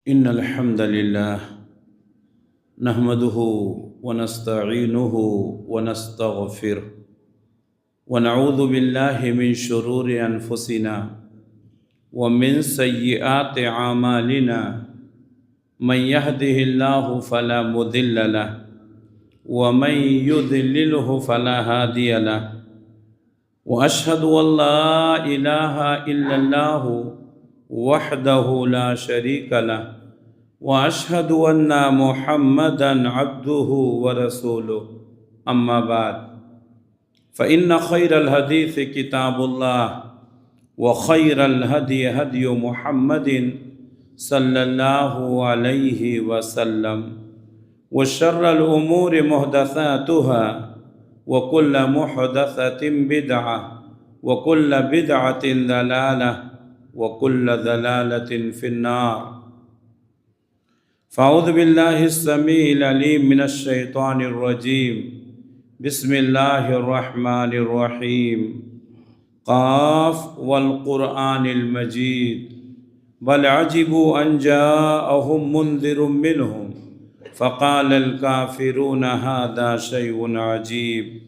إن الحمد لله نحمده ونستعينه ونستغفره ونعوذ بالله من شرور أنفسنا ومن سيئات أعمالنا من يهده الله فلا مضل له ومن يضلله فلا هادي له وأشهد أن لا إله إلا الله وحده لا شريك له وأشهد أن محمدًا عبده ورسوله أما بعد فإن خير الحديث كتاب الله وخير الهدي هدي محمد صلى الله عليه وسلم وشر الأمور محدثاتها وكل محدثة بدعة وكل بدعة ضلالة وكل ضلالة في النار فأعوذ بالله السميع العليم من الشيطان الرجيم بسم الله الرحمن الرحيم قاف والقرآن المجيد بل عجبوا أن جاءهم منذر منهم فقال الكافرون هذا شيء عجيب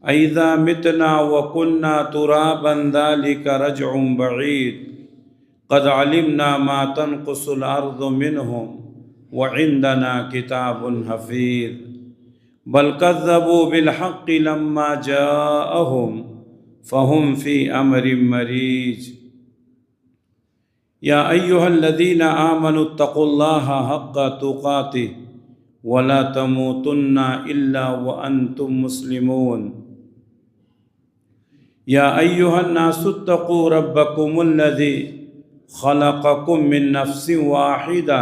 أإذا متنا وكنا ترابا ذلك رجع بعيد قد علمنا ما تنقص الأرض منهم وعندنا كتاب حفيظ بل كذبوا بالحق لما جاءهم فهم في أمر مريج يا أيها الذين آمنوا اتقوا الله حق تقاته ولا تموتن إلا وأنتم مسلمون يا أيها الناس اتقوا ربكم الذي خلقكم من نفس واحدة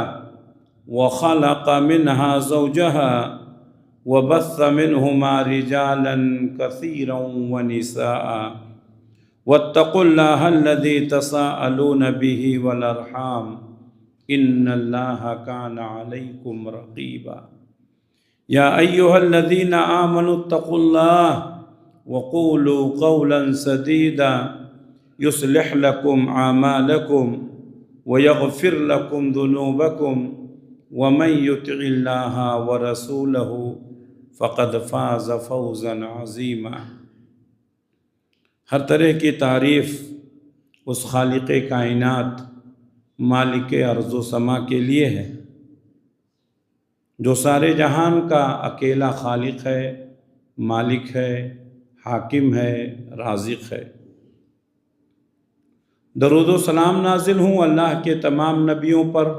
وخلق منها زوجها وبث منهما رجالا كثيرا ونساء واتقوا الله الذي تساءلون به والأرحام إن الله كان عليكم رقيبا يا أيها الذين آمنوا اتقوا الله وقولوا قولا سديدا يصلح لكم أعمالكم ويغفر لكم ذنوبكم ومن يطع الله ورسوله فقد فاز فوزا عظيما ہر طرح کی تعریف اس خالق کائنات مالک ارض و سما کے لیے ہے جو سارے جہان کا اکیلا خالق ہے، مالک ہے، حاکم ہے، رازق ہے۔ درود و سلام نازل ہوں اللہ کے تمام نبیوں پر،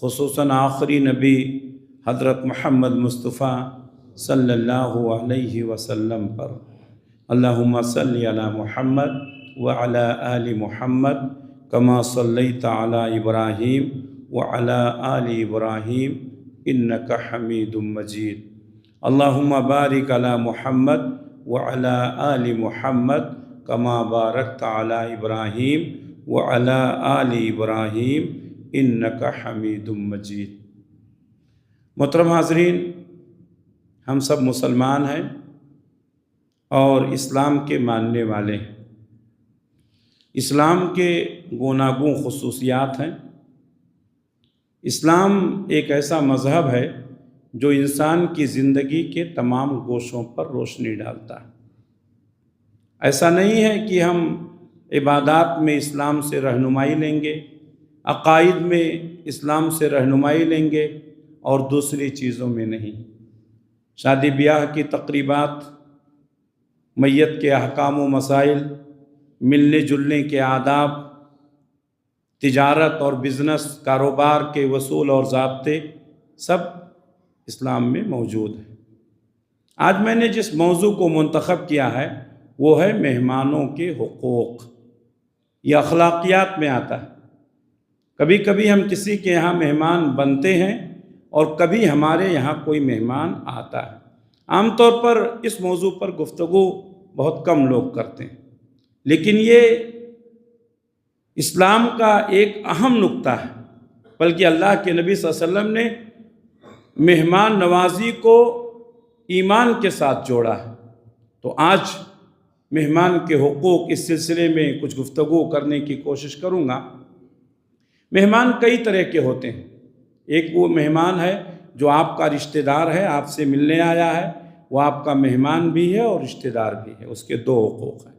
خصوصاً آخری نبی حضرت محمد مصطفیٰ صلی اللہ علیہ وسلم پر۔ اللہم صلی علی محمد وعلی آل محمد کما صلیت علی ابراہیم وعلی آل ابراہیم انک حمید مجید۔ اللہم بارک علی محمد وعلی آل محمد کما بارکت علی ابراہیم وعلی آل ابراہیم انک حمید مجید۔ محترم حاضرین، ہم سب مسلمان ہیں اور اسلام کے ماننے والے ہیں۔ اسلام کے گوناگون خصوصیات ہیں۔ اسلام ایک ایسا مذہب ہے جو انسان کی زندگی کے تمام گوشوں پر روشنی ڈالتا ہے۔ ایسا نہیں ہے کہ ہم عبادات میں اسلام سے رہنمائی لیں گے، عقائد میں اسلام سے رہنمائی لیں گے اور دوسری چیزوں میں نہیں۔ شادی بیاہ کی تقریبات، میت کے احکام و مسائل، ملنے جلنے کے آداب، تجارت اور بزنس کاروبار کے اصول اور ضابطے سب اسلام میں موجود ہیں۔ آج میں نے جس موضوع کو منتخب کیا ہے وہ ہے مہمانوں کے حقوق۔ یہ اخلاقیات میں آتا ہے۔ کبھی کبھی ہم کسی کے یہاں مہمان بنتے ہیں اور کبھی ہمارے یہاں کوئی مہمان آتا ہے۔ عام طور پر اس موضوع پر گفتگو بہت کم لوگ کرتے ہیں، لیکن یہ اسلام کا ایک اہم نقطہ ہے، بلکہ اللہ کے نبی صلی اللہ علیہ وسلم نے مہمان نوازی کو ایمان کے ساتھ جوڑا ہے۔ تو آج مہمان کے حقوق اس سلسلے میں کچھ گفتگو کرنے کی کوشش کروں گا۔ مہمان کئی طرح کے ہوتے ہیں. ایک وہ مہمان ہے جو آپ کا رشتہ دار ہے، آپ سے ملنے آیا ہے، وہ آپ کا مہمان بھی ہے اور رشتہ دار بھی ہے، اس کے دو حقوق ہیں.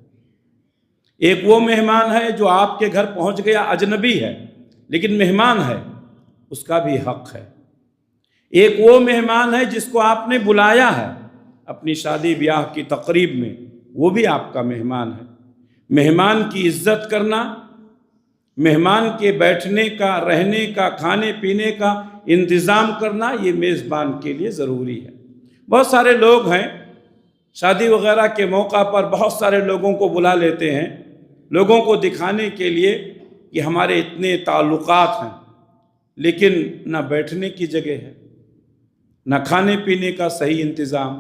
ایک وہ مہمان ہے جو آپ کے گھر پہنچ گیا، اجنبی ہے لیکن مہمان ہے، اس کا بھی حق ہے. ایک وہ مہمان ہے جس کو آپ نے بلایا ہے اپنی شادی بیاہ کی تقریب میں، وہ بھی آپ کا مہمان ہے. مہمان کی عزت کرنا، مہمان کے بیٹھنے کا، رہنے کا، کھانے پینے کا انتظام کرنا، یہ میزبان کے لیے ضروری ہے. بہت سارے لوگ ہیں شادی وغیرہ کے موقع پر بہت سارے لوگوں کو بلا لیتے ہیں، لوگوں کو دکھانے کے لیے کہ ہمارے اتنے تعلقات ہیں، لیکن نہ بیٹھنے کی جگہ ہے، نہ کھانے پینے کا صحیح انتظام.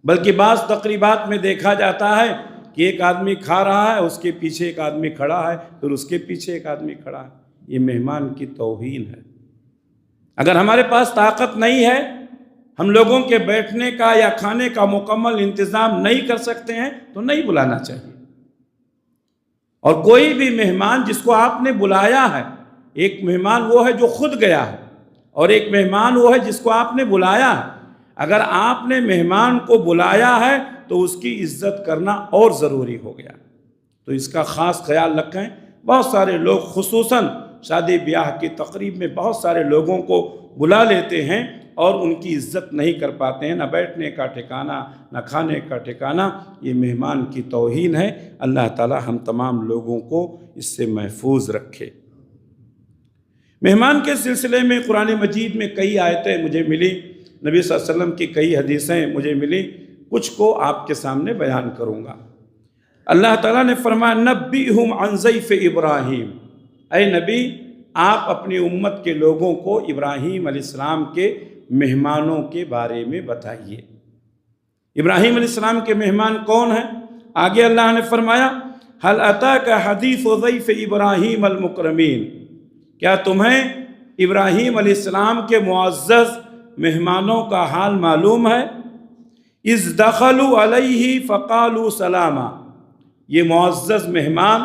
بلکہ بعض تقریبات میں دیکھا جاتا ہے کہ ایک آدمی کھا رہا ہے، اس کے پیچھے ایک آدمی کھڑا ہے، پھر اس کے پیچھے ایک آدمی کھڑا ہے. یہ مہمان کی توہین ہے. اگر ہمارے پاس طاقت نہیں ہے، ہم لوگوں کے بیٹھنے کا یا کھانے کا مکمل انتظام نہیں کر سکتے ہیں تو نہیں بلانا چاہیے. اور کوئی بھی مہمان جس کو آپ نے بلایا ہے، ایک مہمان وہ ہے جو خود گیا ہے اور ایک مہمان وہ ہے جس کو آپ نے بلایا ہے. اگر آپ نے مہمان کو بلایا ہے تو اس کی عزت کرنا اور ضروری ہو گیا. تو اس کا خاص خیال رکھیں. بہت سارے لوگ خصوصاً شادی بیاہ کی تقریب میں بہت سارے لوگوں کو بلا لیتے ہیں اور ان کی عزت نہیں کر پاتے ہیں، نہ بیٹھنے کا ٹھکانہ، نہ کھانے کا ٹھکانہ. یہ مہمان کی توہین ہے. اللہ تعالی ہم تمام لوگوں کو اس سے محفوظ رکھے. مہمان کے سلسلے میں قرآن مجید میں کئی آیتیں مجھے ملی، نبی صلی اللہ علیہ وسلم کی کئی حدیثیں مجھے ملی، کچھ کو آپ کے سامنے بیان کروں گا. اللہ تعالیٰ نے فرمایا نبئہم عن ضیف ابراہیم، اے نبی آپ اپنی امت کے لوگوں کو ابراہیم علیہ السلام کے مہمانوں کے بارے میں بتائیے. ابراہیم علیہ السلام کے مہمان کون ہیں؟ آگے اللہ نے فرمایا هل اتاک حدیث ضیف ابراہیم المکرمین، کیا تمہیں ابراہیم علیہ السلام کے معزز مہمانوں کا حال معلوم ہے؟ اذ دخلوا علیہ فقالوا سلاما، یہ معزز مہمان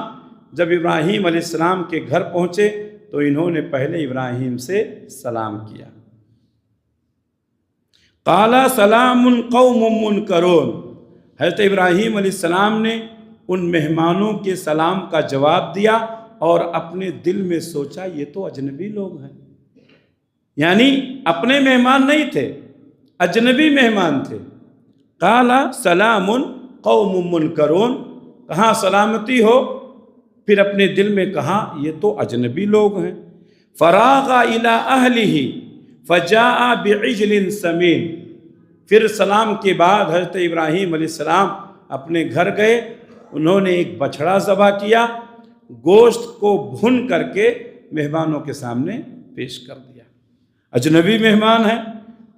جب ابراہیم علیہ السلام کے گھر پہنچے تو انہوں نے پہلے ابراہیم سے سلام کیا. قال سلام قوم منکرون، حضرت ابراہیم علیہ السلام نے ان مہمانوں کے سلام کا جواب دیا اور اپنے دل میں سوچا یہ تو اجنبی لوگ ہیں. یعنی اپنے مہمان نہیں تھے، اجنبی مہمان تھے. قال سلام قوم منکرون، کہاں سلامتی ہو، پھر اپنے دل میں کہا یہ تو اجنبی لوگ ہیں. فراغ الی اہلہ فجاء بعجل سمین، پھر سلام کے بعد حضرت ابراہیم علیہ السلام اپنے گھر گئے، انہوں نے ایک بچھڑا ذبح کیا، گوشت کو بھن کر کے مہمانوں کے سامنے پیش کر دیا. اجنبی مہمان ہیں،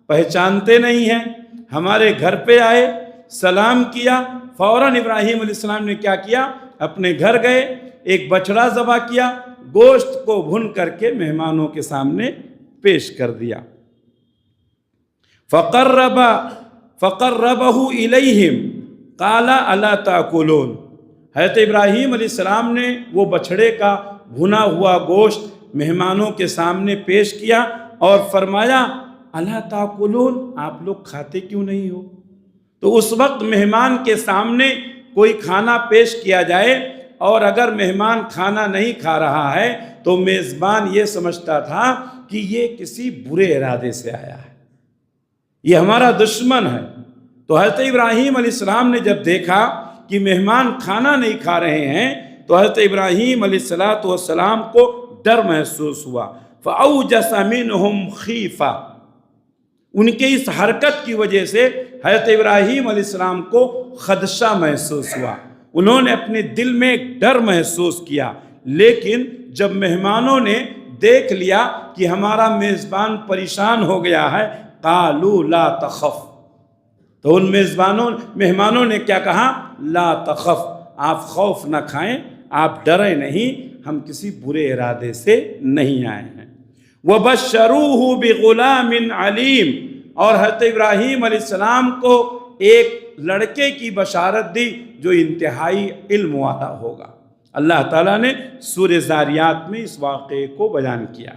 پہچانتے نہیں ہیں، ہمارے گھر پہ آئے، سلام کیا، فوراً ابراہیم علیہ السلام نے کیا کیا، اپنے گھر گئے، ایک بچڑا ذبح کیا، گوشت کو بھن کر کے مہمانوں کے سامنے پیش کر دیا. فقربہ الیہم قال الا تاکلون، حضرت ابراہیم علیہ السلام نے وہ بچڑے کا بھنا ہوا گوشت مہمانوں کے سامنے پیش کیا اور فرمایا الا تاکلون، آپ لوگ کھاتے کیوں نہیں ہو؟ تو اس وقت مہمان کے سامنے کوئی کھانا پیش کیا جائے اور اگر مہمان کھانا نہیں کھا رہا ہے تو میزبان یہ سمجھتا تھا کہ یہ کسی برے ارادے سے آیا ہے، یہ ہمارا دشمن ہے. تو حضرت ابراہیم علیہ السلام نے جب دیکھا کہ مہمان کھانا نہیں کھا رہے ہیں تو حضرت ابراہیم علیہ السلام کو ڈر محسوس ہوا. فَأَوْجَسَ مِنْهُمْ خِيفَةً، ان کے اس حرکت کی وجہ سے حضرت ابراہیم علیہ السلام کو خدشہ محسوس ہوا، انہوں نے اپنے دل میں ایک ڈر محسوس کیا. لیکن جب مہمانوں نے دیکھ لیا کہ ہمارا میزبان پریشان ہو گیا ہے، قالوا لا تخف، تو ان مہمانوں نے کیا کہا؟ لا تخف، آپ خوف نہ کھائیں، آپ ڈریں نہیں، ہم کسی برے ارادے سے نہیں آئے ہیں. وَبَشَّرُوهُ بِغُلَامٍ عَلِيمٍ، اور حضرت ابراہیم علیہ السلام کو ایک لڑکے کی بشارت دی جو انتہائی علم والا ہوگا. اللہ تعالیٰ نے سورہ زاریات میں اس واقعے کو بیان کیا۔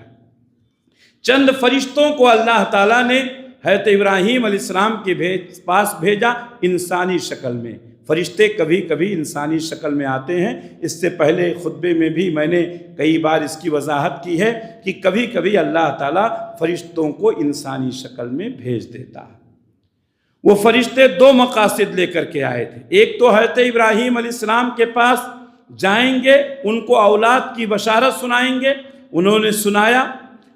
چند فرشتوں کو اللہ تعالیٰ نے حضرت ابراہیم علیہ السلام کے پاس بھیجا انسانی شکل میں۔ فرشتے کبھی کبھی انسانی شکل میں آتے ہیں، اس سے پہلے خطبے میں بھی میں نے کئی بار اس کی وضاحت کی ہے کہ کبھی کبھی اللہ تعالیٰ فرشتوں کو انسانی شکل میں بھیج دیتا ہے۔ وہ فرشتے دو مقاصد لے کر کے آئے تھے۔ ایک تو حضرت ابراہیم علیہ السلام کے پاس جائیں گے، ان کو اولاد کی بشارت سنائیں گے۔ انہوں نے سنایا،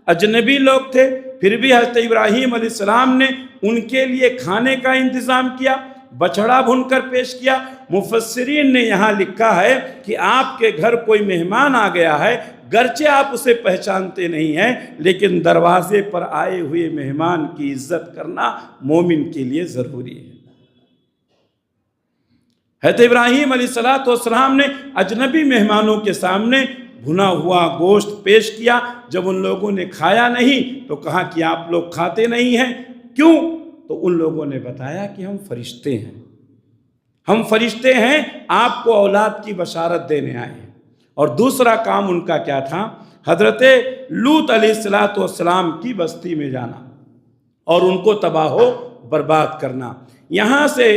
اجنبی لوگ تھے، پھر بھی حضرت ابراہیم علیہ السلام نے ان کے لیے کھانے کا انتظام کیا، بچھڑا بھون کر پیش کیا۔ مفسرین نے یہاں لکھا ہے کہ آپ کے گھر کوئی مہمان آ گیا ہے، گرچہ آپ اسے پہچانتے نہیں ہیں، لیکن دروازے پر آئے ہوئے مہمان کی عزت کرنا مومن کے لیے ضروری ہے۔ حضرت ابراہیم علیہ السلام نے اجنبی مہمانوں کے سامنے بھنا ہوا گوشت پیش کیا۔ جب ان لوگوں نے کھایا نہیں تو کہا کہ آپ لوگ کھاتے نہیں ہیں، کیوں؟ تو ان لوگوں نے بتایا کہ ہم فرشتے ہیں، ہم فرشتے ہیں، آپ کو اولاد کی بشارت دینے آئے ہیں۔ اور دوسرا کام ان کا کیا تھا؟ حضرت لوط علیہ السلام کی بستی میں جانا اور ان کو تباہ و برباد کرنا۔ یہاں سے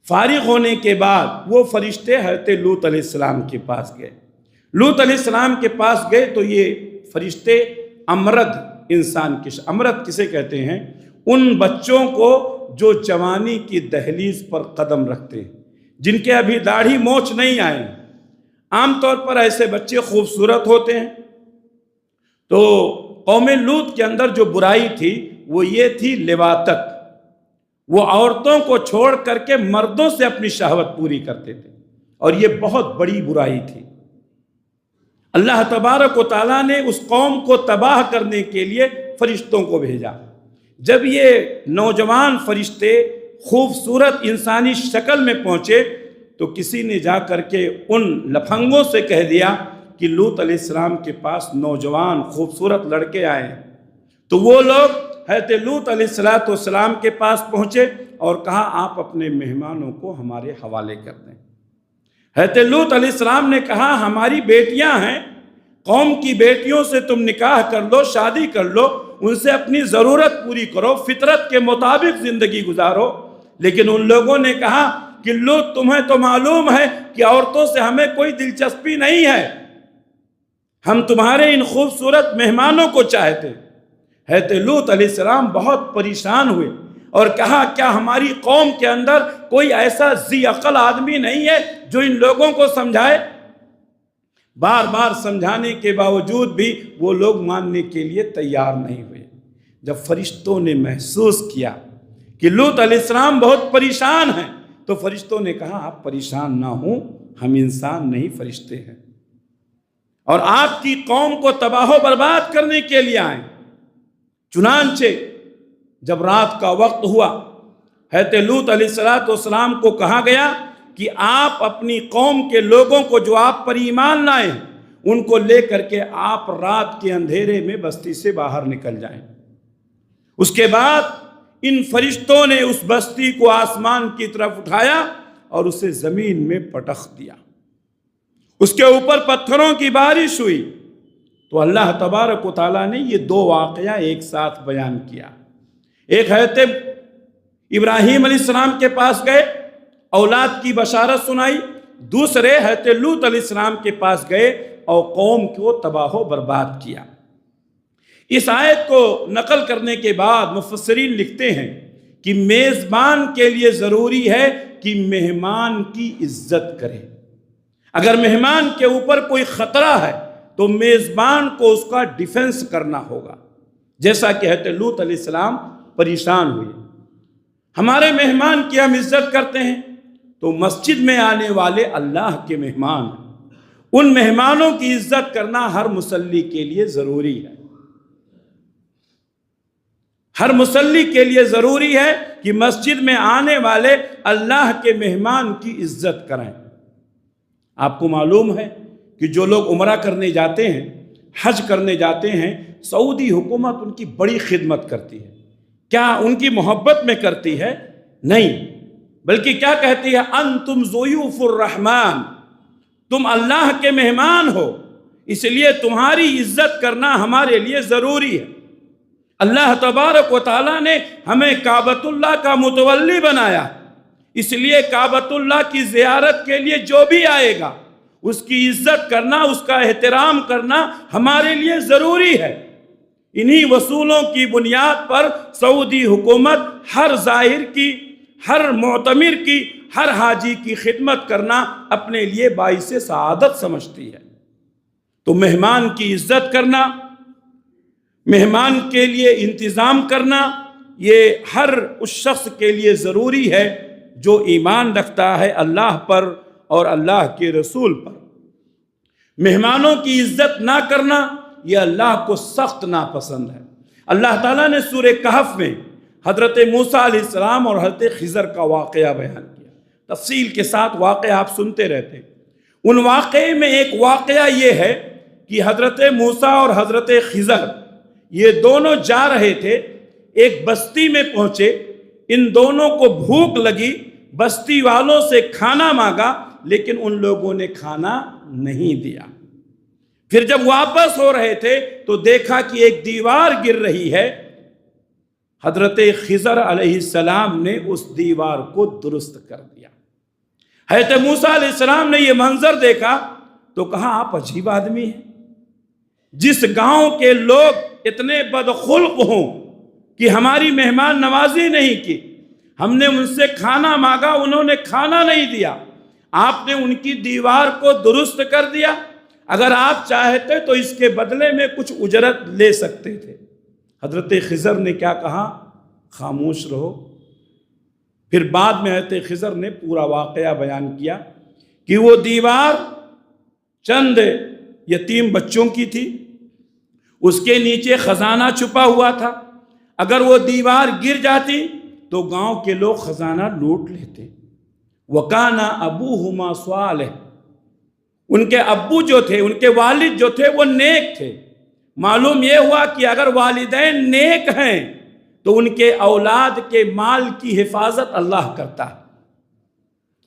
فارغ ہونے کے بعد وہ فرشتے حضرت لوط علیہ السلام کے پاس گئے۔ لوط علیہ السلام کے پاس گئے تو یہ فرشتے امرد انسان کے امرد کسے کہتے ہیں؟ ان بچوں کو جو جوانی کی دہلیز پر قدم رکھتے ہیں، جن کے ابھی داڑھی مونچھ نہیں آئے۔ عام طور پر ایسے بچے خوبصورت ہوتے ہیں۔ تو قوم لوط کے اندر جو برائی تھی وہ یہ تھی لواطت، وہ عورتوں کو چھوڑ کر کے مردوں سے اپنی شہوت پوری کرتے تھے، اور یہ بہت بڑی برائی تھی۔ اللہ تبارک و تعالیٰ نے اس قوم کو تباہ کرنے کے لیے فرشتوں کو بھیجا۔ جب یہ نوجوان فرشتے خوبصورت انسانی شکل میں پہنچے تو کسی نے جا کر کے ان لفنگوں سے کہہ دیا کہ لوط علیہ السلام کے پاس نوجوان خوبصورت لڑکے آئے ہیں۔ تو وہ لوگ حضرت لوط علیہ السلام کے پاس پہنچے اور کہا آپ اپنے مہمانوں کو ہمارے حوالے کر دیں۔ حضرت لوط علیہ السلام نے کہا ہماری بیٹیاں ہیں، قوم کی بیٹیوں سے تم نکاح کر لو، شادی کر لو، ان سے اپنی ضرورت پوری کرو، فطرت کے مطابق زندگی گزارو۔ لیکن ان لوگوں نے کہا کہ لوط تمہیں تو معلوم ہے کہ عورتوں سے ہمیں کوئی دلچسپی نہیں ہے، ہم تمہارے ان خوبصورت مہمانوں کو چاہتے۔ حضرت لوط علیہ السلام بہت پریشان ہوئے اور کہا کیا ہماری قوم کے اندر کوئی ایسا ذی عقل آدمی نہیں ہے جو ان لوگوں کو سمجھائے؟ بار بار سمجھانے کے باوجود بھی وہ لوگ ماننے کے لیے تیار نہیں ہوئے۔ جب فرشتوں نے محسوس کیا کہ لوط علیہ السلام بہت پریشان ہیں تو فرشتوں نے کہا آپ پریشان نہ ہوں، ہم انسان نہیں فرشتے ہیں، اور آپ کی قوم کو تباہ و برباد کرنے کے لیے آئیں۔ چنانچہ جب رات کا وقت ہوا، حضرت لوط علیہ السلام کو کہا گیا کہ آپ اپنی قوم کے لوگوں کو جو آپ پر ایمان لائے ہیں ان کو لے کر کے آپ رات کے اندھیرے میں بستی سے باہر نکل جائیں۔ اس کے بعد ان فرشتوں نے اس بستی کو آسمان کی طرف اٹھایا اور اسے زمین میں پٹخ دیا، اس کے اوپر پتھروں کی بارش ہوئی۔ تو اللہ تبارک و تعالیٰ نے یہ دو واقعہ ایک ساتھ بیان کیا۔ ایک حضرت ابراہیم علیہ السلام کے پاس گئے، اولاد کی بشارت سنائی، دوسرے حضرت لوط علیہ السلام کے پاس گئے اور قوم کو تباہ و برباد کیا۔ اس آیت کو نقل کرنے کے بعد مفسرین لکھتے ہیں کہ میزبان کے لیے ضروری ہے کہ مہمان کی عزت کرے۔ اگر مہمان کے اوپر کوئی خطرہ ہے تو میزبان کو اس کا ڈیفنس کرنا ہوگا، جیسا کہ حضرت لوط علیہ السلام پریشان ہوئے۔ ہمارے مہمان کی ہم عزت کرتے ہیں تو مسجد میں آنے والے اللہ کے مہمان ہیں، ان مہمانوں کی عزت کرنا ہر مصلی کے لیے ضروری ہے۔ ہر مصلی کے لیے ضروری ہے کہ مسجد میں آنے والے اللہ کے مہمان کی عزت کریں۔ آپ کو معلوم ہے کہ جو لوگ عمرہ کرنے جاتے ہیں، حج کرنے جاتے ہیں، سعودی حکومت ان کی بڑی خدمت کرتی ہے۔ کیا ان کی محبت میں کرتی ہے؟ نہیں، بلکہ کیا کہتی ہے؟ انتم ضیوف الرحمن، تم اللہ کے مہمان ہو، اس لیے تمہاری عزت کرنا ہمارے لیے ضروری ہے۔ اللہ تبارک و تعالیٰ نے ہمیں کعبۃ اللہ کا متولی بنایا، اس لیے کعبۃ اللہ کی زیارت کے لیے جو بھی آئے گا اس کی عزت کرنا، اس کا احترام کرنا ہمارے لیے ضروری ہے۔ انہی اصولوں کی بنیاد پر سعودی حکومت ہر زائر کی، ہر معتمر کی، ہر حاجی کی خدمت کرنا اپنے لیے باعث سعادت سمجھتی ہے۔ تو مہمان کی عزت کرنا، مہمان کے لیے انتظام کرنا، یہ ہر اس شخص کے لیے ضروری ہے جو ایمان رکھتا ہے اللہ پر اور اللہ کے رسول پر۔ مہمانوں کی عزت نہ کرنا یہ اللہ کو سخت ناپسند ہے۔ اللہ تعالیٰ نے سورہ کہف میں حضرت موسیٰ علیہ السلام اور حضرت خضر کا واقعہ بیان کیا، تفصیل کے ساتھ واقعہ آپ سنتے رہتے۔ ان واقعے میں ایک واقعہ یہ ہے کہ حضرت موسیٰ اور حضرت خضر یہ دونوں جا رہے تھے، ایک بستی میں پہنچے، ان دونوں کو بھوک لگی، بستی والوں سے کھانا مانگا لیکن ان لوگوں نے کھانا نہیں دیا۔ پھر جب واپس ہو رہے تھے تو دیکھا کہ ایک دیوار گر رہی ہے، حضرت خضر علیہ السلام نے اس دیوار کو درست کر دیا۔ حضرت موسیٰ علیہ السلام نے یہ منظر دیکھا تو کہا آپ عجیب آدمی ہیں، جس گاؤں کے لوگ اتنے بدخلق ہوں کہ ہماری مہمان نوازی نہیں کی، ہم نے ان سے کھانا مانگا انہوں نے کھانا نہیں دیا، آپ نے ان کی دیوار کو درست کر دیا، اگر آپ چاہتے تو اس کے بدلے میں کچھ اجرت لے سکتے تھے۔ حضرت خضر نے کیا کہا؟ خاموش رہو۔ پھر بعد میں حضرت خضر نے پورا واقعہ بیان کیا کہ وہ دیوار چند یتیم بچوں کی تھی، اس کے نیچے خزانہ چھپا ہوا تھا، اگر وہ دیوار گر جاتی تو گاؤں کے لوگ خزانہ لوٹ لیتے۔ وَكَانَ أَبُوهُمَا صَالِحًا، ان کے ابو جو تھے، ان کے والد جو تھے وہ نیک تھے۔ معلوم یہ ہوا کہ اگر والدین نیک ہیں تو ان کے اولاد کے مال کی حفاظت اللہ کرتا ہے۔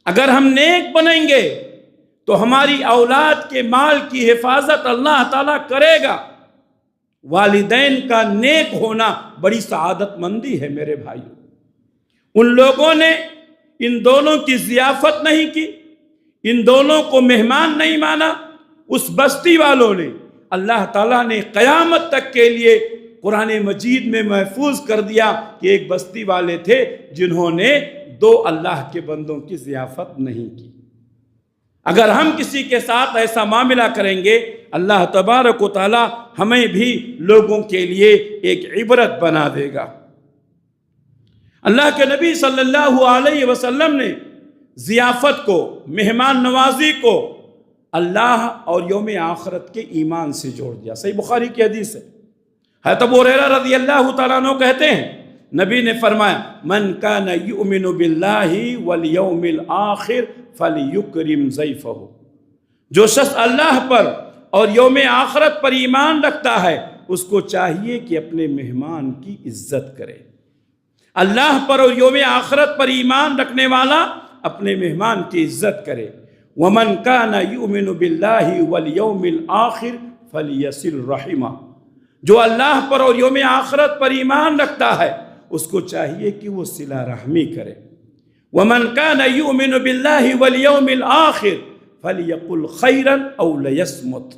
اگر ہم نیک بنیں گے تو ہماری اولاد کے مال کی حفاظت اللہ تعالیٰ کرے گا۔ والدین کا نیک ہونا بڑی سعادت مندی ہے میرے بھائیو۔ ان لوگوں نے ان دونوں کی ضیافت نہیں کی، ان دونوں کو مہمان نہیں مانا۔ اس بستی والوں نے، اللہ تعالیٰ نے قیامت تک کے لیے قرآن مجید میں محفوظ کر دیا کہ ایک بستی والے تھے جنہوں نے دو اللہ کے بندوں کی ضیافت نہیں کی۔ اگر ہم کسی کے ساتھ ایسا معاملہ کریں گے، اللہ تبارک و تعالیٰ ہمیں بھی لوگوں کے لیے ایک عبرت بنا دے گا۔ اللہ کے نبی صلی اللہ علیہ وسلم نے ضیافت کو، مہمان نوازی کو اللہ اور یوم آخرت کے ایمان سے جوڑ دیا۔ صحیح بخاری کی حدیث ہے، حضرت ابو ہریرہ رضی اللہ تعالیٰ عنہ کہتے ہیں نبی نے فرمایا من کان یؤمن باللہ والیوم الآخر فلیکرم ضیفہ، جو شخص اللہ پر اور یوم آخرت پر ایمان رکھتا ہے اس کو چاہیے کہ اپنے مہمان کی عزت کرے۔ اللہ پر اور یوم آخرت پر ایمان رکھنے والا اپنے مہمان کی عزت کرے۔ وَمَنْ كَانَ يُؤْمِنُ بِاللَّهِ وَالْيَوْمِ الْآخِرِ فَلْيَصِلْ رَحِمَهُ، جو اللہ پر اور یوم آخرت پر ایمان رکھتا ہے اس کو چاہیے کہ وہ صلہ رحمی کرے۔ وَمَنْ كَانَ يُؤْمِنُ بِاللَّهِ وَالْيَوْمِ الْآخِرِ فَلْيَقُلْ خَيْرًا أَوْ لَيَصْمُتْ،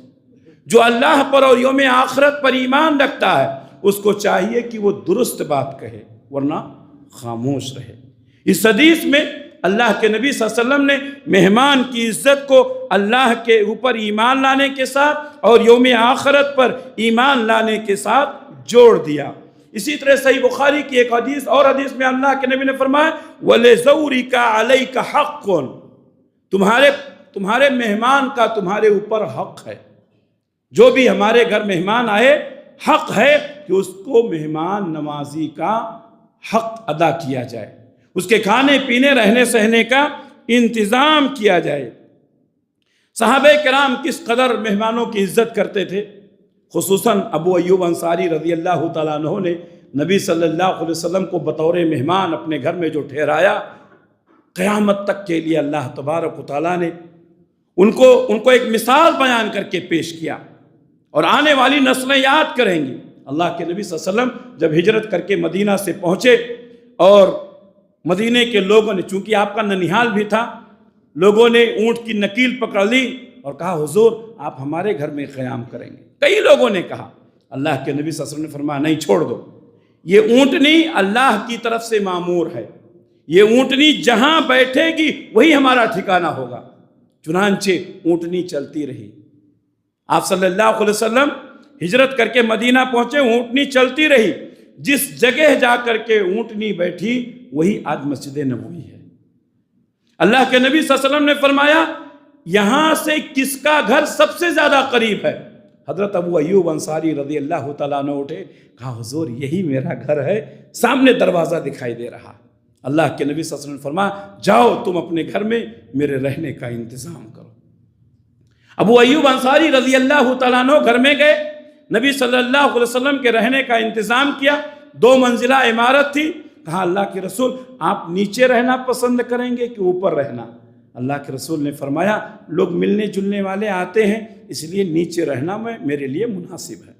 جو اللہ پر اور یوم آخرت پر ایمان رکھتا ہے اس کو چاہیے کہ وہ درست بات کہے ورنہ خاموش رہے۔ اس حدیث میں اللہ کے نبی صلی اللہ علیہ وسلم نے مہمان کی عزت کو اللہ کے اوپر ایمان لانے کے ساتھ اور یوم آخرت پر ایمان لانے کے ساتھ جوڑ دیا۔ اسی طرح صحیح بخاری کی ایک حدیث اور حدیث میں اللہ کے نبی نے فرمایا وَلِزَوْرِكَ عَلَيْكَ حَقٌ، تمہارے مہمان کا تمہارے اوپر حق ہے۔ جو بھی ہمارے گھر مہمان آئے حق ہے کہ اس کو مہمان نوازی کا حق ادا کیا جائے، اس کے کھانے پینے رہنے سہنے کا انتظام کیا جائے۔ صحابہ کرام کس قدر مہمانوں کی عزت کرتے تھے، خصوصاً ابو ایوب انصاری رضی اللہ تعالیٰ عنہ نے نبی صلی اللہ علیہ وسلم کو بطور مہمان اپنے گھر میں جو ٹھہرایا، قیامت تک کے لیے اللہ تبارک و تعالیٰ نے ان کو ایک مثال بیان کر کے پیش کیا، اور آنے والی نسلیں یاد کریں گی۔ اللہ کے نبی صلی اللہ علیہ وسلم جب ہجرت کر کے مدینہ سے پہنچے، اور مدینے کے لوگوں نے، چونکہ آپ کا ننیحال بھی تھا، لوگوں نے اونٹ کی نکیل پکڑ لی اور کہا حضور آپ ہمارے گھر میں قیام کریں گے۔ کئی لوگوں نے کہا، اللہ کے نبی صلی اللہ علیہ وسلم نے فرمایا نہیں، چھوڑ دو، یہ اونٹنی اللہ کی طرف سے مامور ہے، یہ اونٹنی جہاں بیٹھے گی وہی ہمارا ٹھکانہ ہوگا۔ چنانچہ اونٹنی چلتی رہی۔ آپ صلی اللہ علیہ وسلم ہجرت کر کے مدینہ پہنچے، اونٹنی چلتی رہی۔ جس جگہ جا کر کے اونٹنی بیٹھی وہی آج مسجد نبوی ہے۔ اللہ کے نبی صلی اللہ علیہ وسلم نے فرمایا یہاں سے کس کا گھر سب سے زیادہ قریب ہے؟ حضرت ابو ایوب انصاری رضی اللہ تعالیٰ عنہ اٹھے، کہا حضور یہی میرا گھر ہے، سامنے دروازہ دکھائی دے رہا۔ اللہ کے نبی صلی اللہ علیہ وسلم نے فرمایا جاؤ تم اپنے گھر میں میرے رہنے کا انتظام کرو۔ ابو ایوب انصاری رضی اللہ تعالیٰ عنہ گھر میں گئے، نبی صلی اللہ علیہ وسلم کے رہنے کا انتظام کیا۔ 2 منزلہ عمارت تھی۔ کہا اللہ کے رسول آپ نیچے رہنا پسند کریں گے کہ اوپر رہنا؟ اللہ کے رسول نے فرمایا لوگ ملنے جلنے والے آتے ہیں، اس لیے نیچے رہنا میرے لیے مناسب ہے۔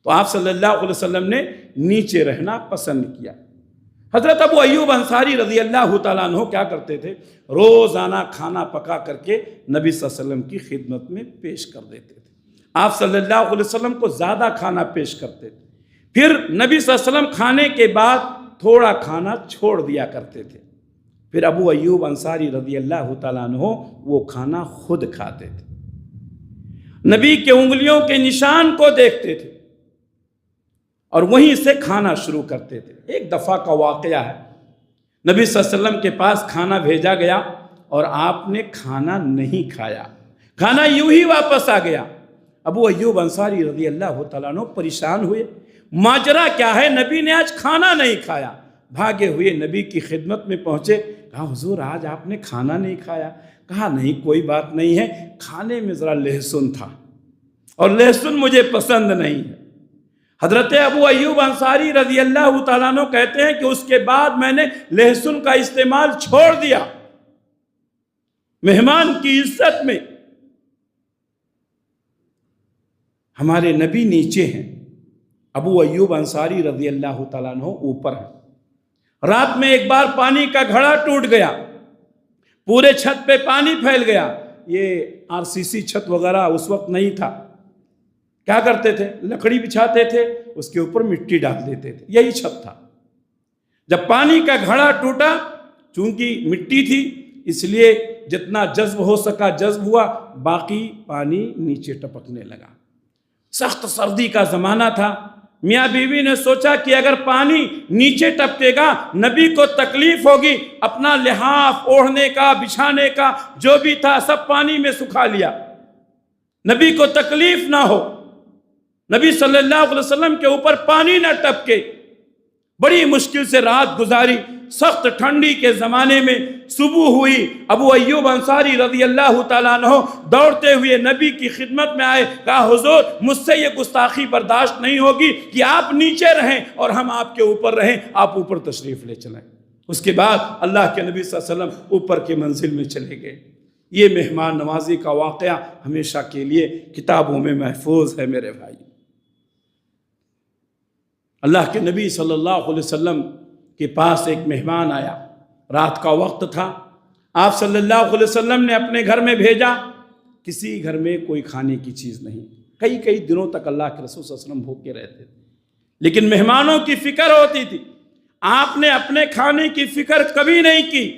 تو آپ صلی اللہ علیہ وسلم نے نیچے رہنا پسند کیا۔ حضرت ابو ایوب انصاری رضی اللہ تعالیٰ عنہ کیا کرتے تھے؟ روزانہ کھانا پکا کر کے نبی صلی اللہ علیہ وسلم کی خدمت میں پیش کر دیتے تھے۔ آپ صلی اللہ علیہ وسلم کو زیادہ کھانا پیش کرتے تھے، پھر نبی صلی اللہ علیہ وسلم کھانے کے بعد تھوڑا کھانا چھوڑ دیا کرتے تھے، پھر ابو ایوب انصاری رضی اللہ تعالیٰ عنہ وہ کھانا خود کھاتے تھے، نبی کے انگلیوں کے نشان کو دیکھتے تھے اور وہیں سے کھانا شروع کرتے تھے۔ ایک دفعہ کا واقعہ ہے، نبی صلی اللہ علیہ وسلم کے پاس کھانا بھیجا گیا اور آپ نے کھانا نہیں کھایا، کھانا یوں ہی واپس آ گیا۔ ابو ایوب انصاری رضی اللہ تعالیٰ عنہ پریشان ہوئے، ماجرا کیا ہے؟ نبی نے آج کھانا نہیں کھایا۔ بھاگے ہوئے نبی کی خدمت میں پہنچے، کہا حضور آج آپ نے کھانا نہیں کھایا؟ کہا نہیں کوئی بات نہیں ہے، کھانے میں ذرا لہسن تھا اور لہسن مجھے پسند نہیں ہے۔ حضرت ابو ایوب انصاری رضی اللہ تعالیٰ عنہ کہتے ہیں کہ اس کے بعد میں نے لہسن کا استعمال چھوڑ دیا۔ مہمان کی عزت میں ہمارے نبی نیچے ہیں، ابو ایوب انصاری رضی اللہ تعالیٰ عنہ اوپر ہیں۔ رات میں ایک بار پانی کا گھڑا ٹوٹ گیا، پورے چھت پہ پانی پھیل گیا۔ یہ RCC چھت وغیرہ اس وقت نہیں تھا، کیا کرتے تھے؟ لکڑی بچھاتے تھے، اس کے اوپر مٹی ڈال دیتے تھے، یہی چھت تھا۔ جب پانی کا گھڑا ٹوٹا، چونکہ مٹی تھی اس لیے جتنا جذب ہو سکا جذب ہوا، باقی پانی نیچے ٹپکنے لگا۔ سخت سردی کا زمانہ تھا، میاں بیوی نے سوچا کہ اگر پانی نیچے ٹپکے گا نبی کو تکلیف ہوگی، اپنا لحاف اوڑھنے کا بچھانے کا جو بھی تھا سب پانی میں سکھا لیا، نبی کو تکلیف نہ ہو، نبی صلی اللہ علیہ وسلم کے اوپر پانی نہ ٹپکے۔ بڑی مشکل سے رات گزاری، سخت ٹھنڈی کے زمانے میں صبح ہوئی، ابو ایوب انصاری رضی اللہ تعالیٰ عنہ دوڑتے ہوئے نبی کی خدمت میں آئے، کہا حضور مجھ سے یہ گستاخی برداشت نہیں ہوگی کہ آپ نیچے رہیں اور ہم آپ کے اوپر رہیں، آپ اوپر تشریف لے چلیں۔ اس کے بعد اللہ کے نبی صلی اللہ علیہ وسلم اوپر کے منزل میں چلے گئے۔ یہ مہمان نوازی کا واقعہ ہمیشہ کے لیے کتابوں میں محفوظ ہے میرے بھائی۔ اللہ کے نبی صلی اللہ علیہ وسلم کے پاس ایک مہمان آیا، رات کا وقت تھا، آپ صلی اللہ علیہ وسلم نے اپنے گھر میں بھیجا، کسی گھر میں کوئی کھانے کی چیز نہیں، کئی دنوں تک اللہ کے رسول صلی اللہ علیہ وسلم بھوکے رہتے تھے، لیکن مہمانوں کی فکر ہوتی تھی۔ آپ نے اپنے کھانے کی فکر کبھی نہیں کی،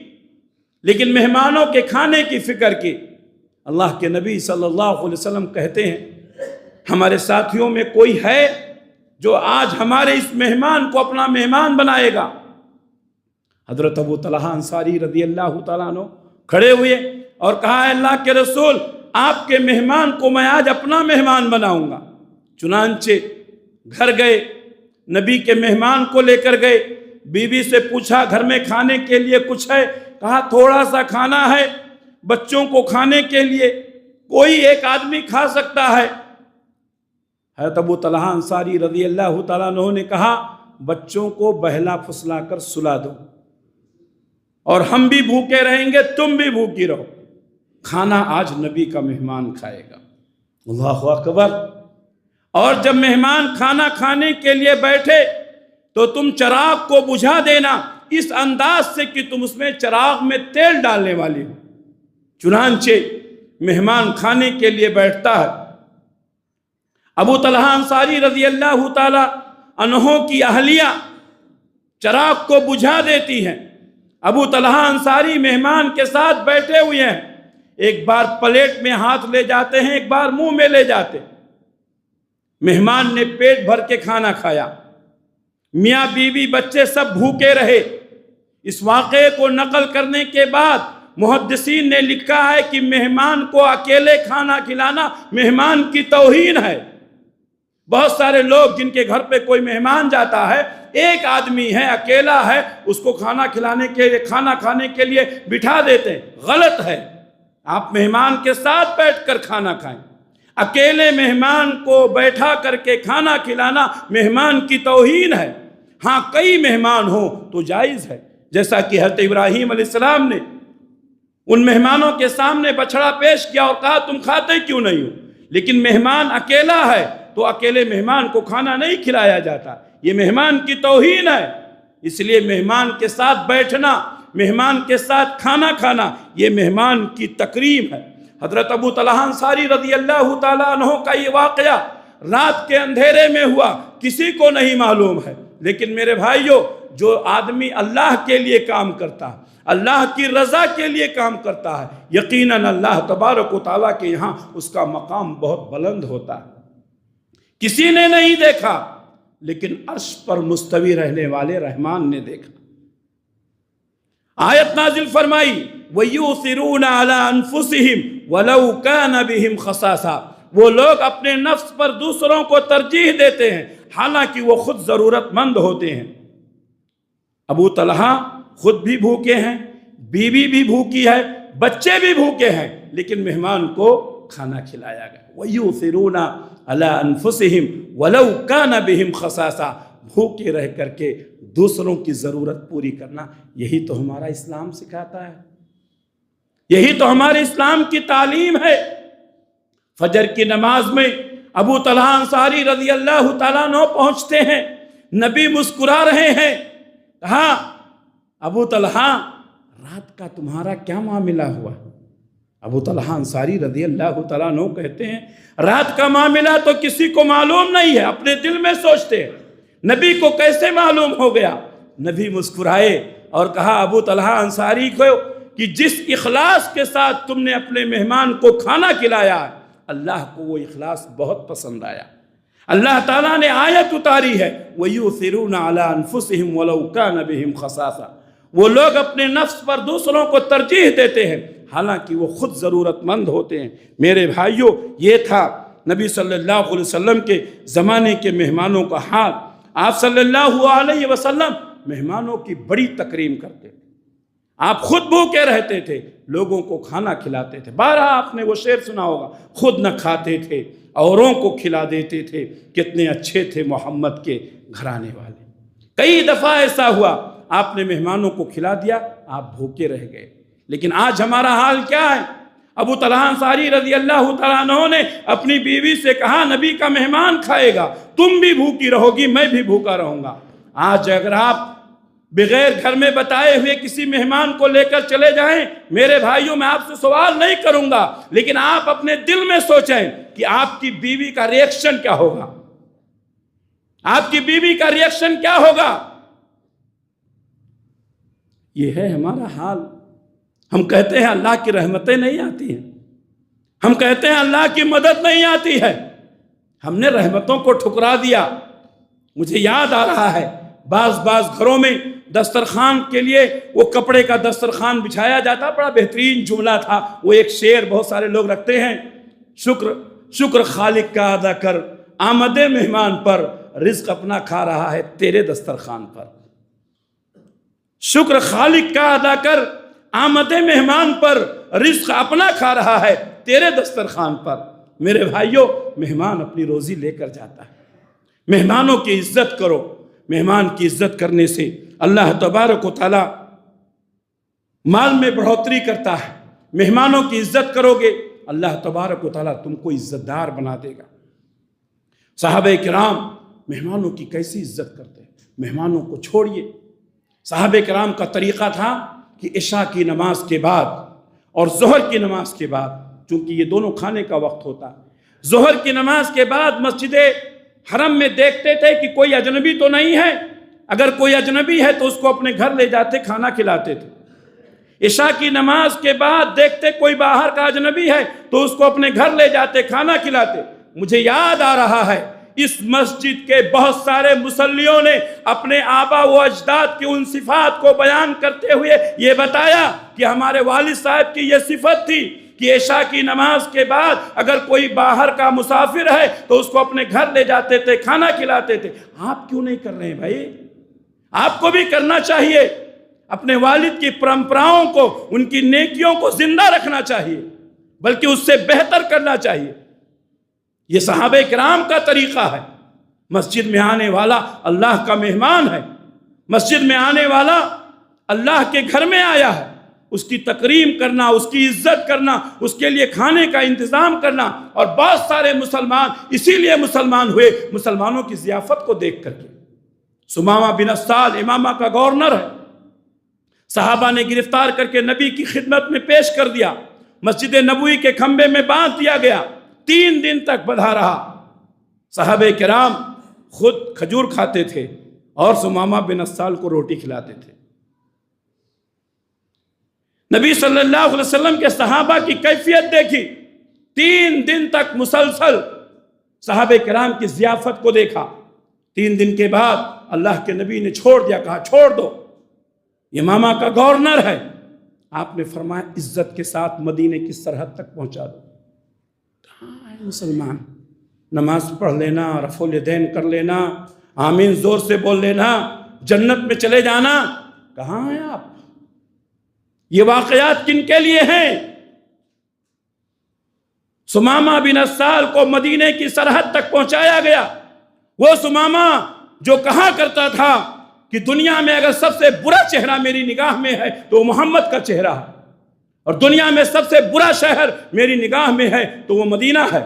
لیکن مہمانوں کے کھانے کی فکر کی۔ اللہ کے نبی صلی اللہ علیہ وسلم کہتے ہیں ہمارے ساتھیوں میں کوئی ہے جو آج ہمارے اس مہمان کو اپنا مہمان بنائے گا؟ حضرت ابو طلحہ انصاری رضی اللہ تعالیٰ عنہ کھڑے ہوئے اور کہا اللہ کے رسول آپ کے مہمان کو میں آج اپنا مہمان بناؤں گا۔ چنانچہ گھر گئے، نبی کے مہمان کو لے کر گئے، بیوی سے پوچھا گھر میں کھانے کے لیے کچھ ہے؟ کہا تھوڑا سا کھانا ہے، بچوں کو کھانے کے لیے کوئی ایک آدمی کھا سکتا ہے۔ حضرت ابو طلحہ انصاری رضی اللہ تعالیٰ عنہ نے کہا بچوں کو بہلا پھسلا کر سلا دو، اور ہم بھی بھوکے رہیں گے، تم بھی بھوکی رہو۔ کھانا آج نبی کا مہمان کھائے گا۔ اللہ اکبر۔ اور جب مہمان کھانا کھانے کے لیے بیٹھے تو تم چراغ کو بجھا دینا اس انداز سے کہ تم اس میں چراغ میں تیل ڈالنے والی ہو۔ چنانچہ مہمان کھانے کے لیے بیٹھتا ہے، ابو طلحہ انصاری رضی اللہ تعالی عنہ کی اہلیہ چراغ کو بجھا دیتی ہیں۔ ابو طلحہ انصاری مہمان کے ساتھ بیٹھے ہوئے ہیں، ایک بار پلیٹ میں ہاتھ لے جاتے ہیں، ایک بار منہ میں لے جاتے ہیں۔ مہمان نے پیٹ بھر کے کھانا کھایا، میاں بیوی بچے سب بھوکے رہے۔ اس واقعے کو نقل کرنے کے بعد محدثین نے لکھا ہے کہ مہمان کو اکیلے کھانا کھلانا مہمان کی توہین ہے۔ بہت سارے لوگ جن کے گھر پہ کوئی مہمان جاتا ہے، ایک آدمی ہے، اکیلا ہے، اس کو کھانا کھانے کے لیے بٹھا دیتے ہیں۔ غلط ہے۔ آپ مہمان کے ساتھ بیٹھ کر کھانا کھائیں۔ اکیلے مہمان کو بیٹھا کر کے کھانا کھلانا مہمان کی توہین ہے۔ ہاں کئی مہمان ہوں تو جائز ہے، جیسا کہ حضرت ابراہیم علیہ السلام نے ان مہمانوں کے سامنے بچڑا پیش کیا اور کہا تم کھاتے کیوں نہیں ہو؟ لیکن مہمان اکیلا ہے تو اکیلے مہمان کو کھانا نہیں کھلایا جاتا، یہ مہمان کی توہین ہے۔ اس لیے مہمان کے ساتھ بیٹھنا، مہمان کے ساتھ کھانا کھانا، یہ مہمان کی تکریم ہے۔ حضرت ابو طلحہ انصاری رضی اللہ تعالیٰ عنہ کا یہ واقعہ رات کے اندھیرے میں ہوا، کسی کو نہیں معلوم ہے۔ لیکن میرے بھائیوں، جو آدمی اللہ کے لیے کام کرتا ہے، اللہ کی رضا کے لیے کام کرتا ہے، یقیناً اللہ تبارک و تعالیٰ کے یہاں اس کا مقام بہت بلند ہوتا ہے۔ کسی نے نہیں دیکھا، لیکن عرش پر مستوی رہنے والے رحمان نے دیکھا۔ آیت نازل فرمائی وَيُؤْثِرُونَ عَلَىٰ أَنفُسِهِمْ وَلَوْ كَانَ بِهِمْ خَصَاصَةٌ، وہ لوگ اپنے نفس پر دوسروں کو ترجیح دیتے ہیں حالانکہ وہ خود ضرورت مند ہوتے ہیں۔ ابو طلحہ خود بھی بھوکے ہیں، بیوی بھی بھوکی ہے، بچے بھی بھوکے ہیں، لیکن مہمان کو کھانا کھلایا گیا۔ وَيُؤْثِرُونَ عَلَىٰ أَنفُسِهِمْ وَلَوْ كَانَ بِهِمْ خَصَاصَةٌ، بھوکے رہ کر کے دوسروں کی ضرورت پوری کرنا، یہی تو ہمارا اسلام سکھاتا ہے، یہی تو ہمارے اسلام کی تعلیم ہے۔ فجر کی نماز میں ابو طلحہ انصاری رضی اللہ تعالیٰ عنہ پہنچتے ہیں، نبی مسکرا رہے ہیں۔ کہا ابو طلحہ رات کا تمہارا کیا معاملہ ہوا؟ ابو طلحہ انصاری رضی اللہ تعالیٰ عنہ کہتے ہیں رات کا معاملہ تو کسی کو معلوم نہیں ہے، اپنے دل میں سوچتے ہیں نبی کو کیسے معلوم ہو گیا؟ نبی مسکرائے اور کہا ابو طلحہ انصاری کو کہ جس اخلاص کے ساتھ تم نے اپنے مہمان کو کھانا کھلایا، اللہ کو وہ اخلاص بہت پسند آیا۔ اللہ تعالیٰ نے آیت اتاری ہے وَيُؤْثِرُونَ عَلَىٰ أَنفُسِهِمْ وَلَوْ كَانَ بِهِمْ خَصَاصَةٌ، وہ لوگ اپنے نفس پر دوسروں کو ترجیح دیتے ہیں حالانکہ وہ خود ضرورت مند ہوتے ہیں۔ میرے بھائیوں، یہ تھا نبی صلی اللہ علیہ وسلم کے زمانے کے مہمانوں کا حال۔ آپ صلی اللہ علیہ وسلم مہمانوں کی بڑی تکریم کرتے تھے، آپ خود بھوکے رہتے تھے، لوگوں کو کھانا کھلاتے تھے۔ بارہا آپ نے وہ شعر سنا ہوگا، خود نہ کھاتے تھے اوروں کو کھلا دیتے تھے، کتنے اچھے تھے محمد کے گھرانے والے۔ کئی دفعہ ایسا ہوا آپ نے مہمانوں کو کھلا دیا، آپ بھوکے رہ گئے۔ لیکن آج ہمارا حال کیا ہے؟ ابو طلحہ انصاری رضی اللہ تعالیٰ عنہ نے اپنی بیوی سے کہا نبی کا مہمان کھائے گا، تم بھی بھوکی رہو گی، میں بھی بھوکا رہوں گا۔ آج اگر آپ بغیر گھر میں بتائے ہوئے کسی مہمان کو لے کر چلے جائیں، میرے بھائیوں میں آپ سے سوال نہیں کروں گا، لیکن آپ اپنے دل میں سوچیں کہ آپ کی بیوی کا ریئیکشن کیا ہوگا، آپ کی بیوی کا ریئیکشن کیا ہوگا۔ یہ ہے ہمارا حال۔ ہم کہتے ہیں اللہ کی رحمتیں نہیں آتی ہیں، ہم کہتے ہیں اللہ کی مدد نہیں آتی ہے، ہم نے رحمتوں کو ٹھکرا دیا۔ مجھے یاد آ رہا ہے بعض گھروں میں دسترخوان کے لیے وہ کپڑے کا دسترخوان بچھایا جاتا، بڑا بہترین جملہ تھا، وہ ایک شعر بہت سارے لوگ رکھتے ہیں، شکر خالق کا ادا کر آمد مہمان پر، رزق اپنا کھا رہا ہے تیرے دسترخوان پر۔ شکر خالق کا ادا کر آمد مہمان پر، رزق اپنا کھا رہا ہے تیرے دسترخوان پر۔ میرے بھائیوں، مہمان اپنی روزی لے کر جاتا ہے، مہمانوں کی عزت کرو۔ مہمان کی عزت کرنے سے اللہ تبارک و تعالی مال میں بڑھوتری کرتا ہے، مہمانوں کی عزت کرو گے، اللہ تبارک و تعالیٰ تم کو عزت دار بنا دے گا۔ صحابہ کرام مہمانوں کی کیسی عزت کرتے ہیں، مہمانوں کو چھوڑیے۔ صحابہ کرام کا طریقہ تھا کہ عشاء کی نماز کے بعد اور ظہر کی نماز کے بعد، چونکہ یہ دونوں کھانے کا وقت ہوتا ہے، ظہر کی نماز کے بعد مسجد حرم میں دیکھتے تھے کہ کوئی اجنبی تو نہیں ہے، اگر کوئی اجنبی ہے تو اس کو اپنے گھر لے جاتے، کھانا کھلاتے تھے۔ عشاء کی نماز کے بعد دیکھتے کوئی باہر کا اجنبی ہے تو اس کو اپنے گھر لے جاتے، کھانا کھلاتے۔ مجھے یاد آ رہا ہے اس مسجد کے بہت سارے مصلیوں نے اپنے آبا و اجداد کی ان صفات کو بیان کرتے ہوئے یہ بتایا کہ ہمارے والد صاحب کی یہ صفت تھی کہ عشاء کی نماز کے بعد اگر کوئی باہر کا مسافر ہے تو اس کو اپنے گھر لے جاتے تھے، کھانا کھلاتے تھے۔ آپ کیوں نہیں کر رہے ہیں بھائی؟ آپ کو بھی کرنا چاہیے، اپنے والد کی پرمپراؤں کو، ان کی نیکیوں کو زندہ رکھنا چاہیے، بلکہ اس سے بہتر کرنا چاہیے۔ یہ صحابہ کرام کا طریقہ ہے۔ مسجد میں آنے والا اللہ کا مہمان ہے، مسجد میں آنے والا اللہ کے گھر میں آیا ہے، اس کی تکریم کرنا، اس کی عزت کرنا، اس کے لیے کھانے کا انتظام کرنا۔ اور بہت سارے مسلمان اسی لیے مسلمان ہوئے، مسلمانوں کی ضیافت کو دیکھ کر کے۔ سمامہ بن اسال امامہ کا گورنر ہے، صحابہ نے گرفتار کر کے نبی کی خدمت میں پیش کر دیا، مسجد نبوی کے کھمبے میں باندھ دیا گیا، 3 دن تک بندھا رہا۔ صحابہ کرام خود کھجور کھاتے تھے اور سمامہ بن اسال کو روٹی کھلاتے تھے۔ نبی صلی اللہ علیہ وسلم کے صحابہ کی کیفیت دیکھی، 3 دن تک مسلسل صحابہ کرام کی ضیافت کو دیکھا۔ 3 دن کے بعد اللہ کے نبی نے چھوڑ دیا، کہا چھوڑ دو، یہ ماما کا گورنر ہے۔ آپ نے فرمایا عزت کے ساتھ مدینے کی سرحد تک پہنچا دو۔ کہاں ہے مسلمان؟ نماز پڑھ لینا، رفع الیدین کر لینا، آمین زور سے بول لینا، جنت میں چلے جانا، کہاں ہیں آپ؟ یہ واقعات کن کے لیے ہیں؟ سمامہ بن اسال کو مدینے کی سرحد تک پہنچایا گیا۔ وہ سمامہ جو کہا کرتا تھا کہ دنیا میں اگر سب سے برا چہرہ میری نگاہ میں ہے تو وہ محمد کا چہرہ ہے، اور دنیا میں سب سے برا شہر میری نگاہ میں ہے تو وہ مدینہ ہے۔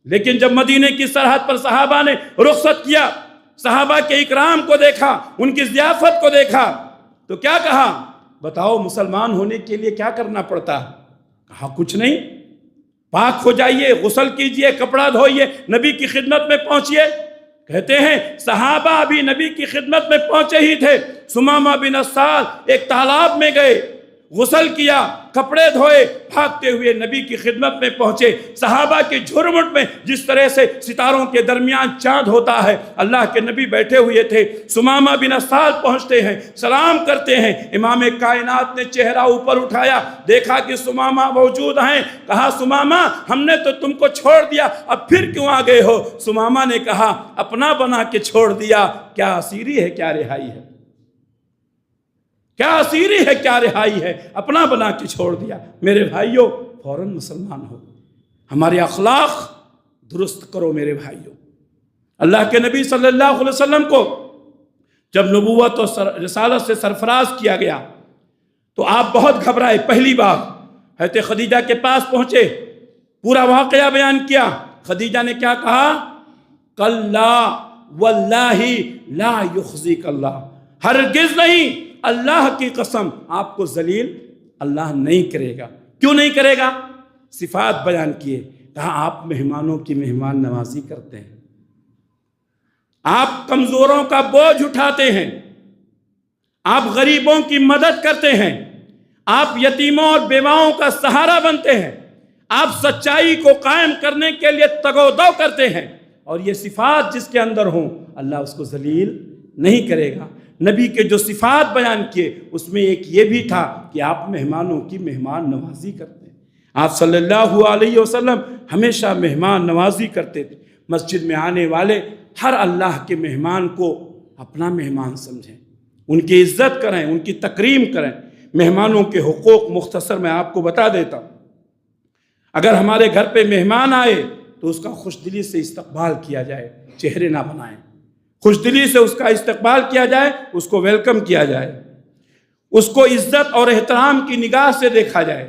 لیکن جب مدینے کی سرحد پر صحابہ نے رخصت کیا، صحابہ کے اکرام کو دیکھا، ان کی ضیافت کو دیکھا، تو کیا کہا؟ بتاؤ مسلمان ہونے کے لیے کیا کرنا پڑتا ہے؟ کہا کچھ نہیں، پاک ہو جائیے، غسل کیجئے، کپڑا دھوئیے، نبی کی خدمت میں پہنچیے۔ کہتے ہیں صحابہ ابھی نبی کی خدمت میں پہنچے ہی تھے، سمامہ بن اسال ایک تالاب میں گئے، غسل کیا، کپڑے دھوئے، بھاگتے ہوئے نبی کی خدمت میں پہنچے۔ صحابہ کی جھرمٹ میں جس طرح سے ستاروں کے درمیان چاند ہوتا ہے، اللہ کے نبی بیٹھے ہوئے تھے۔ سمامہ بن اسال پہنچتے ہیں، سلام کرتے ہیں، امام کائنات نے چہرہ اوپر اٹھایا، دیکھا کہ سمامہ موجود ہیں۔ کہا سمامہ ہم نے تو تم کو چھوڑ دیا، اب پھر کیوں آ گئے ہو؟ سمامہ نے کہا اپنا بنا کے چھوڑ دیا، کیا اسیری ہے کیا رہائی ہے؟ کیا اسیری ہے کیا رہائی ہے؟ اپنا بنا کے چھوڑ دیا۔ میرے بھائیوں فوراً مسلمان ہو، ہمارے اخلاق درست کرو میرے بھائیوں۔ اللہ کے نبی صلی اللہ علیہ وسلم کو جب نبوت اور رسالت سے سرفراز کیا گیا تو آپ بہت گھبرائے۔ پہلی بار حضرت خدیجہ کے پاس پہنچے، پورا واقعہ بیان کیا۔ خدیجہ نے کیا کہا؟ کلا واللہ لا یخزیک اللہ، ہرگز نہیں، اللہ کی قسم آپ کو ذلیل اللہ نہیں کرے گا۔ کیوں نہیں کرے گا؟ صفات بیان کیے، کہا آپ مہمانوں کی مہمان نوازی کرتے ہیں، آپ کمزوروں کا بوجھ اٹھاتے ہیں، آپ غریبوں کی مدد کرتے ہیں، آپ یتیموں اور بیواؤں کا سہارا بنتے ہیں، آپ سچائی کو قائم کرنے کے لیے تگ و دو کرتے ہیں۔ اور یہ صفات جس کے اندر ہوں اللہ اس کو ذلیل نہیں کرے گا۔ نبی کے جو صفات بیان کیے اس میں ایک یہ بھی تھا کہ آپ مہمانوں کی مہمان نوازی کرتے ہیں۔ آپ صلی اللہ علیہ وسلم ہمیشہ مہمان نوازی کرتے تھے۔ مسجد میں آنے والے ہر اللہ کے مہمان کو اپنا مہمان سمجھیں، ان کی عزت کریں، ان کی تکریم کریں۔ مہمانوں کے حقوق مختصر میں آپ کو بتا دیتا ہوں۔ اگر ہمارے گھر پہ مہمان آئے تو اس کا خوش دلی سے استقبال کیا جائے، چہرے نہ بنائیں، خوش دلی سے اس کا استقبال کیا جائے، اس کو ویلکم کیا جائے، اس کو عزت اور احترام کی نگاہ سے دیکھا جائے۔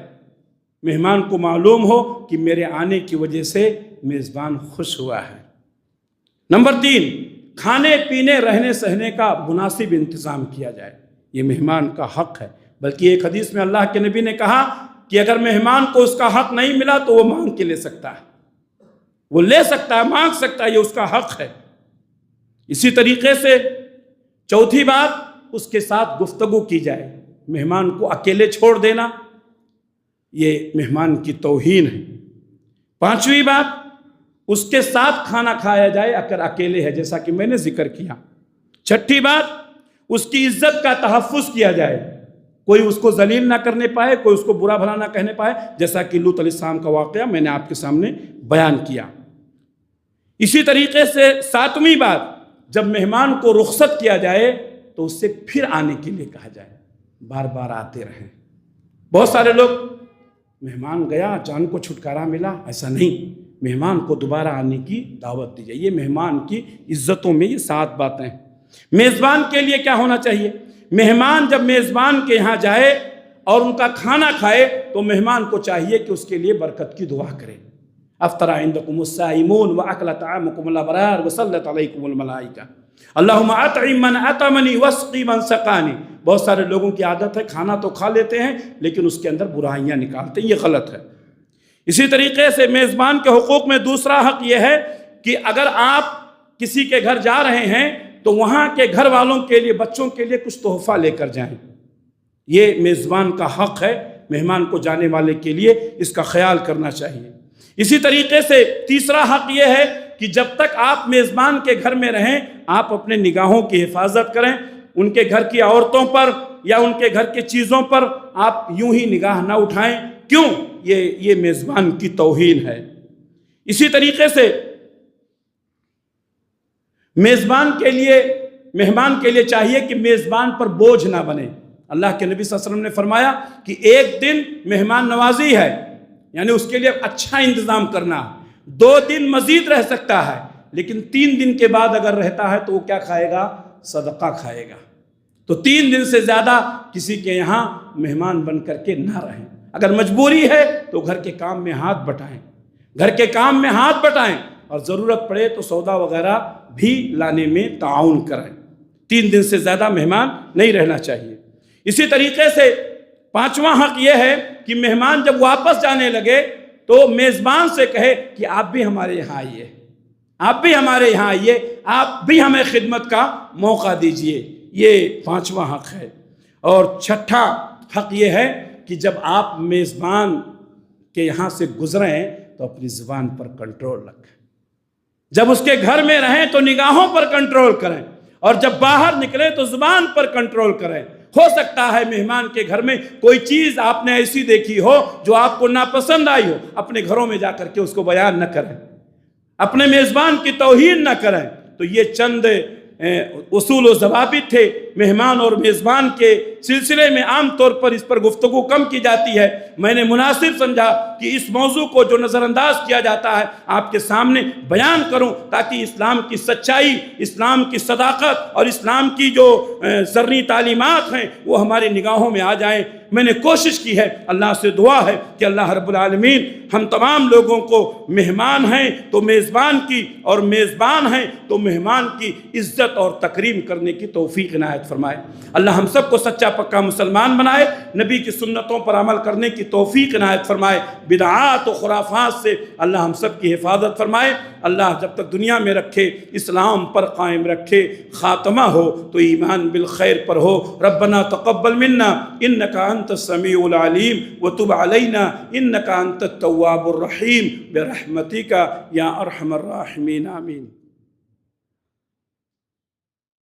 مہمان کو معلوم ہو کہ میرے آنے کی وجہ سے میزبان خوش ہوا ہے۔ نمبر 3، کھانے پینے رہنے سہنے کا مناسب انتظام کیا جائے، یہ مہمان کا حق ہے۔ بلکہ ایک حدیث میں اللہ کے نبی نے کہا کہ اگر مہمان کو اس کا حق نہیں ملا تو وہ مانگ کے لے سکتا ہے، وہ لے سکتا ہے، مانگ سکتا ہے، یہ اس کا حق ہے۔ اسی طریقے سے چوتھی بات، اس کے ساتھ گفتگو کی جائے۔ مہمان کو اکیلے چھوڑ دینا یہ مہمان کی توہین ہے۔ پانچویں بات، اس کے ساتھ کھانا کھایا جائے اگر اکیلے ہے، جیسا کہ میں نے ذکر کیا۔ چھٹی بات، اس کی عزت کا تحفظ کیا جائے، کوئی اس کو ذلیل نہ کرنے پائے، کوئی اس کو برا بھلا نہ کہنے پائے، جیسا کہ لوط علیہ السلام کا واقعہ میں نے آپ کے سامنے بیان کیا۔ اسی طریقے سے ساتویں بات، جب مہمان کو رخصت کیا جائے تو اس سے پھر آنے کے لیے کہا جائے، بار بار آتے رہیں۔ بہت سارے لوگ مہمان گیا جان کو چھٹکارا ملا، ایسا نہیں، مہمان کو دوبارہ آنے کی دعوت دی جائے۔ یہ مہمان کی عزتوں میں یہ 7 باتیں ہیں۔ میزبان کے لیے کیا ہونا چاہیے؟ مہمان جب میزبان کے یہاں جائے اور ان کا کھانا کھائے تو مہمان کو چاہیے کہ اس کے لیے برکت کی دعا کرے۔ افطر عندکم الصائمون واکل طعامکم الابرار وصلت علیکم الملائکہ اللہم اطعم من اطعمنی واسقی من سقانی۔ بہت سارے لوگوں کی عادت ہے کھانا تو کھا لیتے ہیں لیکن اس کے اندر برائیاں نکالتے ہیں، یہ غلط ہے۔ اسی طریقے سے میزبان کے حقوق میں دوسرا حق یہ ہے کہ اگر آپ کسی کے گھر جا رہے ہیں تو وہاں کے گھر والوں کے لیے، بچوں کے لیے کچھ تحفہ لے کر جائیں، یہ میزبان کا حق ہے۔ مہمان کو جانے والے کے لیے اس کا خیال کرنا چاہیے۔ اسی طریقے سے تیسرا حق یہ ہے کہ جب تک آپ میزبان کے گھر میں رہیں آپ اپنے نگاہوں کی حفاظت کریں، ان کے گھر کی عورتوں پر یا ان کے گھر کے چیزوں پر آپ یوں ہی نگاہ نہ اٹھائیں، کیوں؟ یہ میزبان کی توہین ہے۔ اسی طریقے سے مہمان کے لیے چاہیے کہ میزبان پر بوجھ نہ بنے۔ اللہ کے نبی صلی اللہ علیہ وسلم نے فرمایا کہ ایک دن مہمان نوازی ہے، یعنی اس کے لیے اچھا انتظام کرنا، 2 دن مزید رہ سکتا ہے، لیکن 3 دن کے بعد اگر رہتا ہے تو وہ کیا کھائے گا؟ صدقہ کھائے گا۔ تو 3 دن سے زیادہ کسی کے یہاں مہمان بن کر کے نہ رہیں۔ اگر مجبوری ہے تو گھر کے کام میں ہاتھ بٹائیں، اور ضرورت پڑے تو سودا وغیرہ بھی لانے میں تعاون کریں۔ 3 دن سے زیادہ مہمان نہیں رہنا چاہیے۔ اسی طریقے سے 5واں حق یہ ہے کہ مہمان جب واپس جانے لگے تو میزبان سے کہے کہ آپ بھی ہمارے یہاں آئیے، آپ بھی ہمیں خدمت کا موقع دیجئے۔ یہ 5واں حق ہے۔ اور 6واں حق یہ ہے کہ جب آپ میزبان کے یہاں سے گزریں تو اپنی زبان پر کنٹرول رکھیں۔ جب اس کے گھر میں رہیں تو نگاہوں پر کنٹرول کریں، اور جب باہر نکلیں تو زبان پر کنٹرول کریں۔ ہو سکتا ہے مہمان کے گھر میں کوئی چیز آپ نے ایسی دیکھی ہو جو آپ کو ناپسند آئی ہو، اپنے گھروں میں جا کر کے اس کو بیان نہ کریں، اپنے میزبان کی توہین نہ کریں۔ تو یہ چند اصول و ضوابط تھے مہمان اور میزبان کے سلسلے میں۔ عام طور پر اس پر گفتگو کم کی جاتی ہے، میں نے مناسب سمجھا کہ اس موضوع کو جو نظر انداز کیا جاتا ہے آپ کے سامنے بیان کروں، تاکہ اسلام کی سچائی، اسلام کی صداقت اور اسلام کی جو سرنی تعلیمات ہیں وہ ہماری نگاہوں میں آ جائیں۔ میں نے کوشش کی ہے، اللہ سے دعا ہے کہ اللہ رب العالمین ہم تمام لوگوں کو مہمان ہیں تو میزبان کی، اور میزبان ہیں تو مہمان کی عزت اور تکریم کرنے کی توفیق عنایت فرمائے۔ اللہ ہم سب کو سچا پکا مسلمان بنائے، نبی کی سنتوں پر عمل کرنے کی توفیق عنایت فرمائے، بدعات و خرافات سے اللہ ہم سب کی حفاظت فرمائے۔ اللہ جب تک دنیا میں رکھے اسلام پر قائم رکھے، خاتمہ ہو تو ایمان بالخیر پر ہو۔ ربنا تقبل منا انک انت السمیع العلیم وتب علینا انک انت التواب الرحیم برحمتک یا ارحم الراحمین، آمین۔